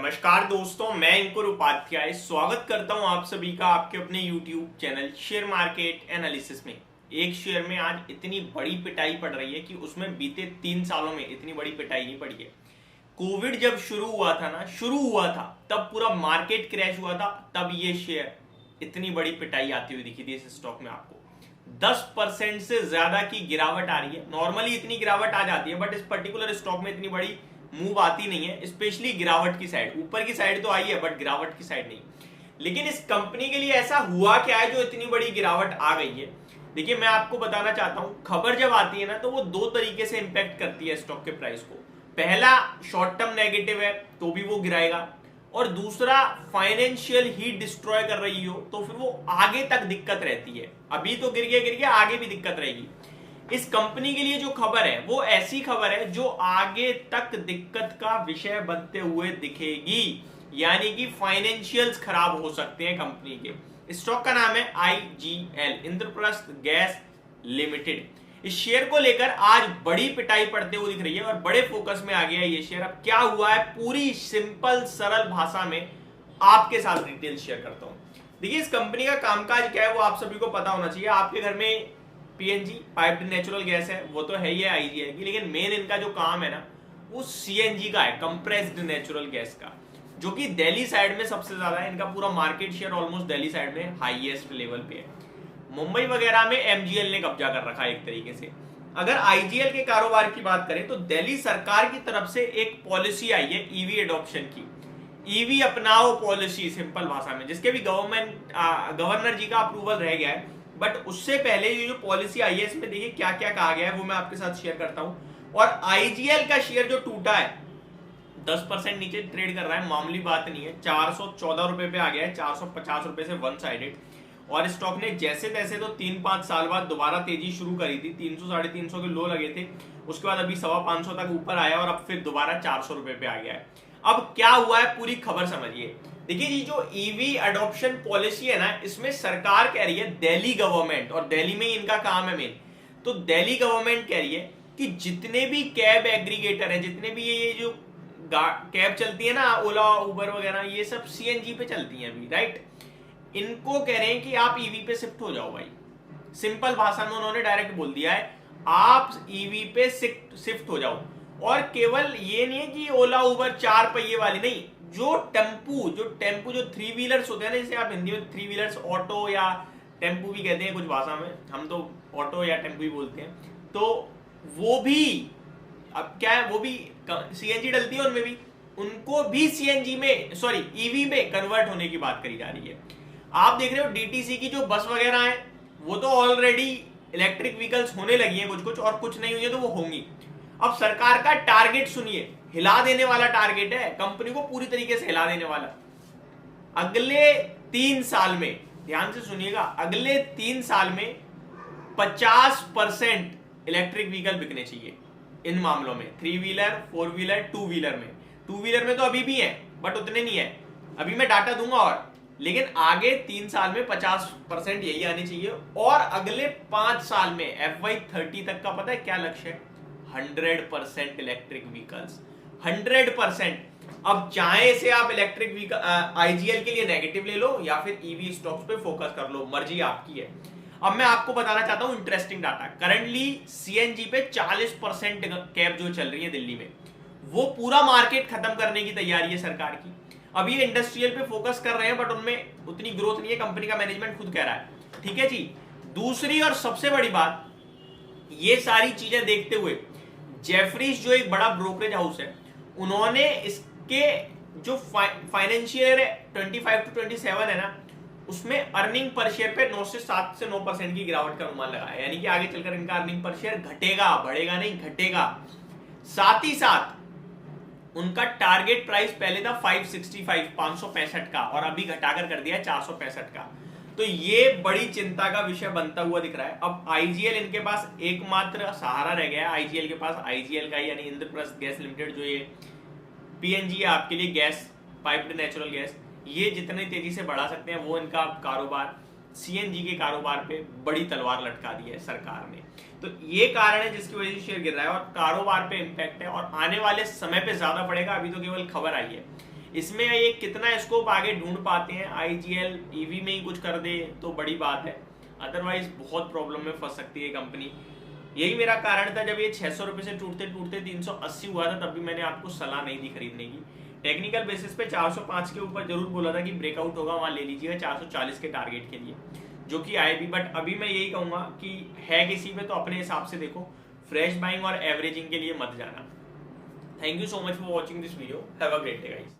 नमस्कार दोस्तों, मैं अंकुर उपाध्याय स्वागत करता हूं आप सभी का आपके अपने YouTube channel share market analysis में। एक शेयर में आज इतनी बड़ी पिटाई पड़ रही है कि उसमें बीते 3 सालों में इतनी बड़ी पिटाई नहीं पड़ी है। कोविड जब शुरू हुआ था तब पूरा मार्केट क्रैश हुआ था, तब ये शेयर इतनी बड़ी पिटाई आती हुई दिखी थी। इस स्टॉक में आपको 10% से ज्यादा की गिरावट आ रही है। नॉर्मली इतनी गिरावट आ जाती है, बट इस पर्टिकुलर स्टॉक में इतनी बड़ी मूव आती नहीं है, स्पेशली गिरावट की साइड। ऊपर की साइड तो आई है बट गिरावट की साइड नहीं। लेकिन इस कंपनी के लिए ऐसा हुआ क्या है जो इतनी बड़ी गिरावट आ गई है? देखिए, मैं आपको बताना चाहता हूं, खबर जब आती है ना तो वो दो तरीके से इंपैक्ट करती है स्टॉक के प्राइस को। पहला, शॉर्ट टर्म नेगेटिव है तो भी वो गिराएगा, और दूसरा, फाइनेंशियल ही डिस्ट्रॉय कर रही हो तो फिर वो आगे तक दिक्कत रहती है। अभी तो गिर गया, आगे भी दिक्कत रहेगी। इस कंपनी के लिए जो खबर है वो ऐसी खबर है जो आगे तक दिक्कत का विषय बनते हुए दिखेगी, यानी कि फाइनेंशियल्स खराब हो सकते हैं कंपनी के। स्टॉक का नाम है IGL, इंद्रप्रस्थ गैस लिमिटेड। इस शेयर को लेकर आज बड़ी पिटाई पड़ते हुए दिख रही है और बड़े फोकस में आ गया है ये शेयर। अब क्या हुआ है, पूरी सिंपल सरल भाषा में आपके साथ डिटेल शेयर करता हूं। देखिए, इस कंपनी का कामकाज क्या है वो आप सभी को पता होना चाहिए। आपके घर में PNG पाइप्ड नेचुरल गैस है, वो तो है ही है IGL की, लेकिन मेन इनका जो काम है ना वो CNG का है, कंप्रेस्ड नेचुरल गैस का, जो कि दिल्ली साइड में सबसे ज्यादा है। इनका पूरा market share almost Delhi side में हाईएस्ट लेवल पे है। मुंबई वगैरह में MGL ने कब्जा कर रखा है एक तरीके से। अगर IGL के कारोबार की बात करें तो दिल्ली सरकार की तरफ से एक पॉलिसी आई है EV एडॉप्शन की, EV अपनाओ पॉलिसी, सिंपल भाषा में, जिसके भी गवर्नर जी का अप्रूवल रह गया है। बट उससे पहले ये जो पॉलिसी आई है इसमें देखिए क्या क्या कहा गया है वो मैं आपके साथ शेयर करता हूं। और IGL का शेयर जो टूटा है 10% नीचे ट्रेड कर रहा है, मामूली बात नहीं है। 414 रुपए पे आ गया है, 450 रुपए से वन साइडेड। और स्टॉक ने जैसे तैसे तो 3-5 साल बाद दोबारा तेजी शुरू करी थी। 300-350 के लो लगे थे, उसके बाद अभी 550 तक ऊपर आया और अब फिर दोबारा 400 रुपए पे आ गया है। अब क्या हुआ है पूरी खबर समझिए। देखिए जी, जो EV अडॉप्शन पॉलिसी है ना, इसमें सरकार कह रही है, दिल्ली गवर्नमेंट, और दिल्ली में ही इनका काम है मेन, तो दिल्ली गवर्नमेंट कह रही है कि जितने भी कैब एग्रीगेटर हैं, जितने भी ये जो कैब चलती है ना, ओला उबर वगैरह, ये सब CNG पे चलती हैं अभी, राइट। इनको कह रहे हैं कि आप EV पे शिफ्ट हो जाओ भाई। सिंपल भाषा में उन्होंने डायरेक्ट बोल दिया है, आप EV पे शिफ्ट हो जाओ। और केवल ये नहीं है कि ओला उबर 4 पहिए वाली नहीं, जो टेम्पू जो 3 व्हीलर्स होते हैं ना, जिसे आप हिंदी में 3 व्हीलर्स, ऑटो या टेम्पू भी कहते हैं कुछ भाषा में, हम तो ऑटो या टेम्पू ही बोलते हैं, तो वो भी अब क्या है, वो भी CNG डलती है उनमें भी, उनको भी CNG में, सॉरी, EV में कन्वर्ट होने की बात करी जा रही है। आप देख रहे हो DTC की जो बस वगैरह है वो तो ऑलरेडी इलेक्ट्रिक व्हीकल्स होने लगी है कुछ और कुछ नहीं हुई है तो वो होंगी। अब सरकार का टारगेट सुनिए, हिला देने वाला टारगेट है, कंपनी को पूरी तरीके से हिला देने वाला। अगले 3 साल में, ध्यान से सुनिएगा, अगले 3 साल में 50% इलेक्ट्रिक व्हीकल बिकने चाहिए इन मामलों में, 3 व्हीलर, 4 व्हीलर, 2 व्हीलर में। 2 व्हीलर में तो अभी भी है बट उतने नहीं है, अभी मैं डाटा दूंगा और, लेकिन आगे 3 साल में 50% यही आनी चाहिए। और अगले 5 साल में FY30 तक का पता है क्या लक्ष्य है? 100% इलेक्ट्रिक व्हीकल्स, 100%। अब चाहे से आप इलेक्ट्रिक व्हीकल IGL के लिए नेगेटिव ले लो या फिर EV स्टॉक्स पे फोकस कर लो, मर्जी आपकी है। अब मैं आपको बताना चाहता हूं इंटरेस्टिंग डाटा। करंटली CNG पे 40% कैब जो चल रही है दिल्ली में, वो पूरा मार्केट खत्म करने की तैयारी है सरकार की। अब ये इंडस्ट्रियल पे फोकस कर रहे हैं बट उनमें उतनी ग्रोथ नहीं है, कंपनी का मैनेजमेंट खुद कह रहा है, ठीक है जी। दूसरी और सबसे बड़ी बात, ये सारी चीजें देखते हुए जेफरीज जो एक बड़ा ब्रोकरेज हाउस है, उन्होंने इसके जो फाइनेंशियल 25 to 27 है ना, उसमें अर्निंग पर शेयर पे 7 से 9% की गिरावट का अनुमान लगाया, यानी कि आगे चलकर इनका अर्निंग पर शेयर घटेगा, बढ़ेगा नहीं, घटेगा। साथ ही साथ उनका टारगेट प्राइस पहले था 565 का, और अभी घटाकर कर दिया 465 का। तो ये बड़ी चिंता का विषय बनता हुआ दिख रहा है। अब IGL इनके पास एकमात्र सहारा रह गया है। IGL के पास IGL का यानी इंद्रप्रस्थ गैस लिमिटेड, जो ये PNG है आपके लिए गैस, पाइप्ड नेचुरल गैस, ये जितनी तेजी से बढ़ा सकते हैं वो इनका कारोबार CNG के कारोबार पे बड़ी तलवार लटका दी है सरकार ने। तो ये कारण है जिसकी वजह से शेयर गिर रहा है और कारोबार पे इंपैक्ट है और आने वाले समय पे ज्यादा पड़ेगा। अभी तो केवल खबर आई है। इसमें ये कितना स्कोप आगे ढूंढ पाते हैं, आईजीएल ईवी में ही कुछ कर दे तो बड़ी बात है, अदरवाइज बहुत प्रॉब्लम में फंस सकती है कंपनी। यही मेरा कारण था, जब ये 600 रुपये से टूटते टूटते 380 हुआ था, तब भी मैंने आपको सलाह नहीं दी खरीदने की। टेक्निकल बेसिस पे 405 के ऊपर जरूर बोला था कि ब्रेकआउट होगा, वहां ले लीजिएगा 440 के टारगेट के लिए, जो कि आए भी। बट अभी मैं यही कहूंगा कि है किसी पे तो अपने हिसाब से देखो, फ्रेश बाइंग और एवरेजिंग के लिए मत जाना। Thank you so much for watching this video, have a great day guys.